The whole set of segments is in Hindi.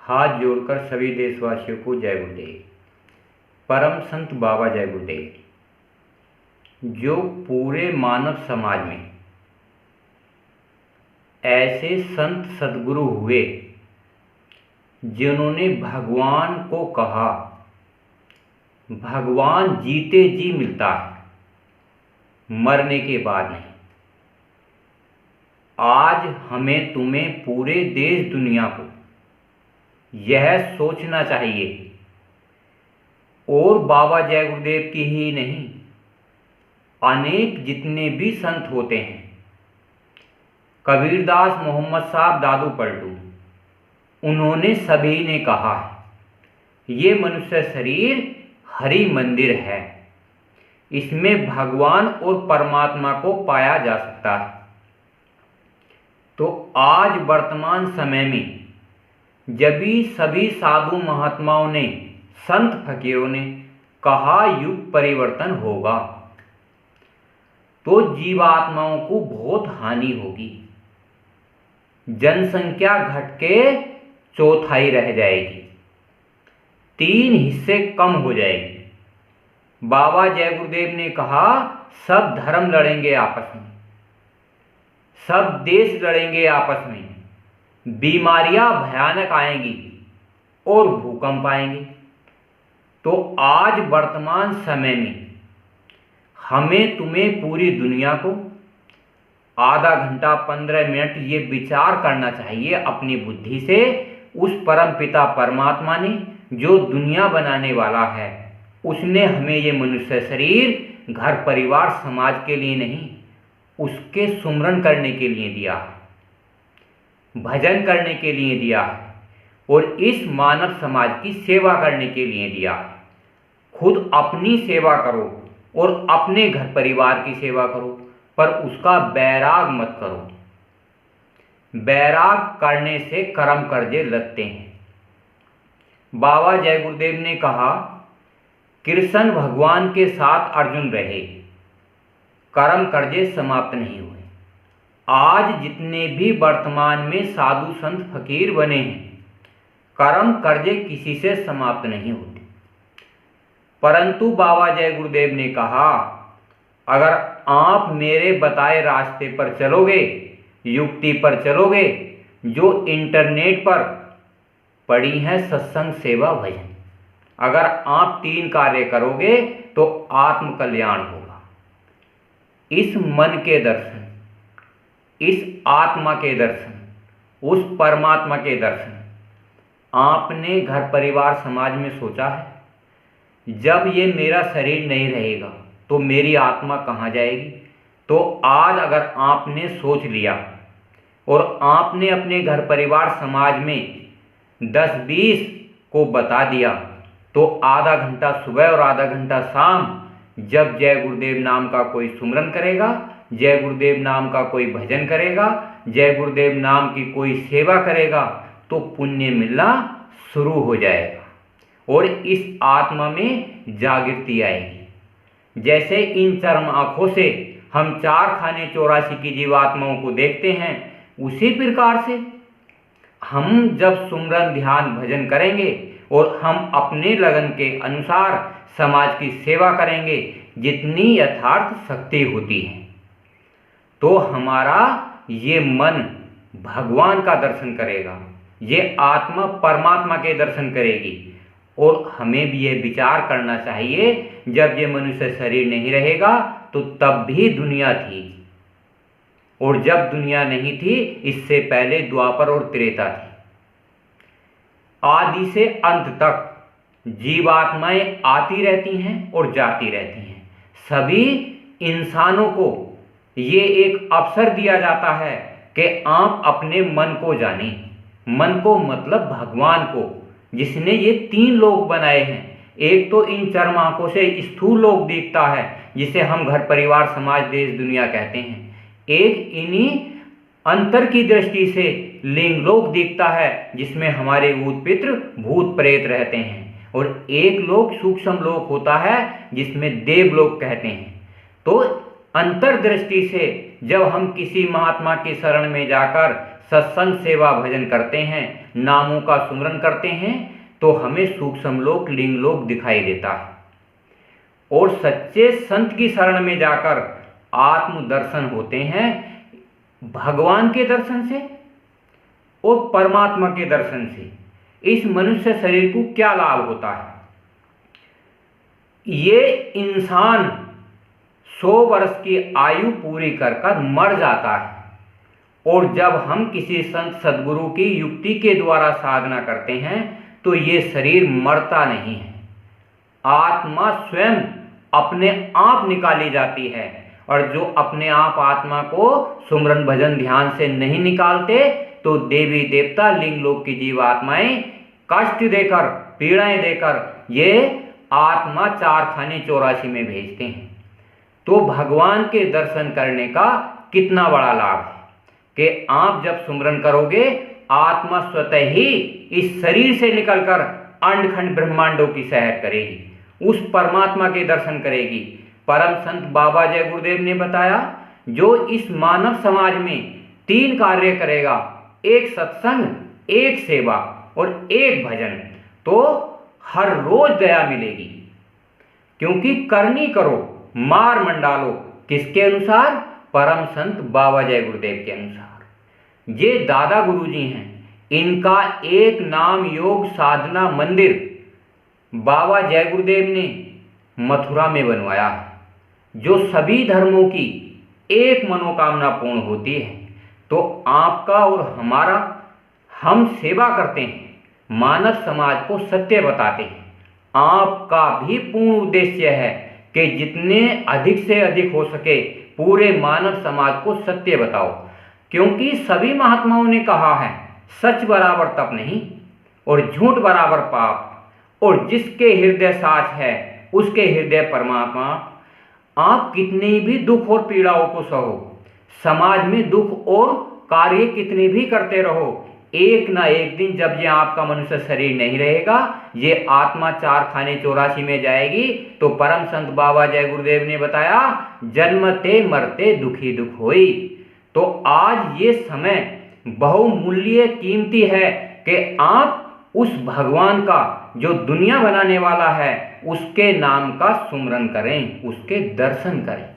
हाथ जोड़कर सभी देशवासियों को जय गुरुदेव। परम संत बाबा जय गुरुदेव, जो पूरे मानव समाज में ऐसे संत सद्गुरु हुए जिन्होंने भगवान को कहा, भगवान जीते जी मिलता है, मरने के बाद नहीं। आज हमें तुम्हें पूरे देश दुनिया को यह सोचना चाहिए, और बाबा जय गुरुदेव की ही नहीं, अनेक जितने भी संत होते हैं, कबीरदास, मोहम्मद साहब, दादू पलटू, उन्होंने सभी ने कहा है ये मनुष्य शरीर हरि मंदिर है, इसमें भगवान और परमात्मा को पाया जा सकता है। तो आज वर्तमान समय में जब भी सभी साधु महात्माओं ने, संत फकीरों ने कहा युग परिवर्तन होगा, तो जीवात्माओं को बहुत हानि होगी, जनसंख्या घट के चौथाई रह जाएगी, 3 हिस्से कम हो जाएगी। बाबा जय गुरुदेव ने कहा सब धर्म लड़ेंगे आपस में, सब देश लड़ेंगे आपस में, बीमारियां भयानक आएंगी और भूकंप आएंगे। तो आज वर्तमान समय में हमें तुम्हें पूरी दुनिया को आधा घंटा 15 मिनट ये विचार करना चाहिए अपनी बुद्धि से, उस परम पिता परमात्मा ने, जो दुनिया बनाने वाला है, उसने हमें ये मनुष्य शरीर घर परिवार समाज के लिए नहीं, उसके सुमरन करने के लिए दिया है, भजन करने के लिए दिया है, और इस मानव समाज की सेवा करने के लिए दिया है। खुद अपनी सेवा करो और अपने घर परिवार की सेवा करो, पर उसका बैराग मत करो। बैराग करने से कर्म कर्जे लगते हैं। बाबा जय गुरुदेव ने कहा कृष्ण भगवान के साथ अर्जुन रहे, कर्म कर्जे समाप्त नहीं हुए। आज जितने भी वर्तमान में साधु संत फकीर बने हैं, कर्म कर्जे किसी से समाप्त नहीं होते। परंतु बाबा जय गुरुदेव ने कहा अगर आप मेरे बताए रास्ते पर चलोगे, युक्ति पर चलोगे, जो इंटरनेट पर पड़ी है सत्संग, सेवा, भजन, अगर आप 3 कार्य करोगे तो आत्म कल्याण होगा। इस मन के दर्शन, इस आत्मा के दर्शन, उस परमात्मा के दर्शन आपने घर परिवार समाज में सोचा है? जब ये मेरा शरीर नहीं रहेगा तो मेरी आत्मा कहाँ जाएगी? तो आज अगर आपने सोच लिया और आपने अपने घर परिवार समाज में 10-20 को बता दिया, तो आधा घंटा सुबह और आधा घंटा शाम जब जय गुरुदेव नाम का कोई सुमरन करेगा, जय गुरुदेव नाम का कोई भजन करेगा, जय गुरुदेव नाम की कोई सेवा करेगा, तो पुण्य मिलना शुरू हो जाएगा और इस आत्मा में जागृति आएगी। जैसे इन चरम आंखों से हम 4 खाने 84 की जीवात्माओं को देखते हैं, उसी प्रकार से हम जब सुमरन ध्यान भजन करेंगे और हम अपने लगन के अनुसार समाज की सेवा करेंगे, जितनी यथार्थ शक्ति होती है, तो हमारा ये मन भगवान का दर्शन करेगा, ये आत्मा परमात्मा के दर्शन करेगी। और हमें भी ये विचार करना चाहिए जब ये मनुष्य शरीर नहीं रहेगा तो तब भी दुनिया थी, और जब दुनिया नहीं थी इससे पहले द्वापर और त्रेता थी। आदि से अंत तक जीवात्माएं आती रहती हैं और जाती रहती हैं। सभी इंसानों को ये एक अवसर दिया जाता है कि आप अपने मन को जानें। मन को मतलब भगवान को, जिसने ये 3 लोक बनाए हैं। एक तो इन चरम आंखों से स्थूल लोक दिखता है, जिसे हम घर परिवार समाज देश दुनिया कहते हैं। एक इन्हीं अंतर की दृष्टि से लिंग लोक दिखता है, जिसमें हमारे भूत पितृ भूत प्रेत रहते हैं। और एक लोक सूक्ष्म लोक होता है, जिसमें देवलोक कहते हैं। तो अंतर दृष्टि से जब हम किसी महात्मा की शरण में जाकर सत्संग सेवा भजन करते हैं, नामों का सुमरन करते हैं, तो हमें सूक्ष्म लोक लिंग लोक दिखाई देता है। और सच्चे संत की शरण में जाकर आत्म दर्शन होते हैं, भगवान के दर्शन से और परमात्मा के दर्शन से। इस मनुष्य शरीर को क्या लाभ होता है? ये इंसान 100 वर्ष की आयु पूरी कर कर मर जाता है, और जब हम किसी संत सद्गुरु की युक्ति के द्वारा साधना करते हैं तो ये शरीर मरता नहीं है, आत्मा स्वयं अपने आप निकाली जाती है। और जो अपने आप आत्मा को सुमरन भजन ध्यान से नहीं निकालते तो देवी देवता लिंग लोक की जीव आत्माएं कष्ट देकर पीड़ाएं देकर ये आत्मा 4 खाने 84 में भेजते हैं। तो भगवान के दर्शन करने का कितना बड़ा लाभ है कि आप जब सुमरन करोगे आत्मा स्वतः ही इस शरीर से निकलकर अंडखंड ब्रह्मांडों की सैर करेगी, उस परमात्मा के दर्शन करेगी। परम संत बाबा जय गुरुदेव ने बताया, जो इस मानव समाज में 3 कार्य करेगा, एक सत्संग, एक सेवा और एक भजन, तो हर रोज दया मिलेगी। क्योंकि करनी करो मार मंडालो, किसके अनुसार? परम संत बाबा जय गुरुदेव के अनुसार। ये दादा गुरुजी हैं, इनका एक नाम योग साधना मंदिर बाबा जय गुरुदेव ने मथुरा में बनवाया है, जो सभी धर्मों की एक मनोकामना पूर्ण होती है। तो आपका और हमारा, हम सेवा करते हैं, मानव समाज को सत्य बताते हैं। आपका भी पूर्ण उद्देश्य है कि जितने अधिक से अधिक हो सके पूरे मानव समाज को सत्य बताओ। क्योंकि सभी महात्माओं ने कहा है, सच बराबर तप नहीं और झूठ बराबर पाप, और जिसके हृदय साच है उसके हृदय परमात्मा। आप कितने भी दुख और पीड़ाओं को सहो, समाज में दुख और कार्य कितने भी करते रहो, एक ना एक दिन जब ये आपका मनुष्य शरीर नहीं रहेगा, ये आत्मा 4 खाने 84 में जाएगी। तो परम संत बाबा जय गुरुदेव ने बताया, जन्मते मरते दुखी दुख होई। तो आज ये समय बहुमूल्य कीमती है कि आप उस भगवान का, जो दुनिया बनाने वाला है, उसके नाम का सुमरन करें, उसके दर्शन करें।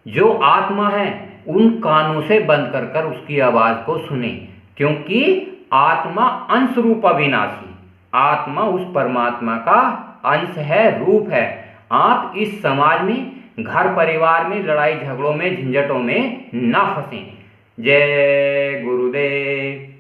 जो आत्मा है उन कानों से बंद कर कर उसकी आवाज को सुने, क्योंकि आत्मा अंश रूप अविनाशी, आत्मा उस परमात्मा का अंश है, रूप है। आप इस समाज में, घर परिवार में लड़ाई झगड़ों में झंझटों में ना फंसें। जय गुरुदेव।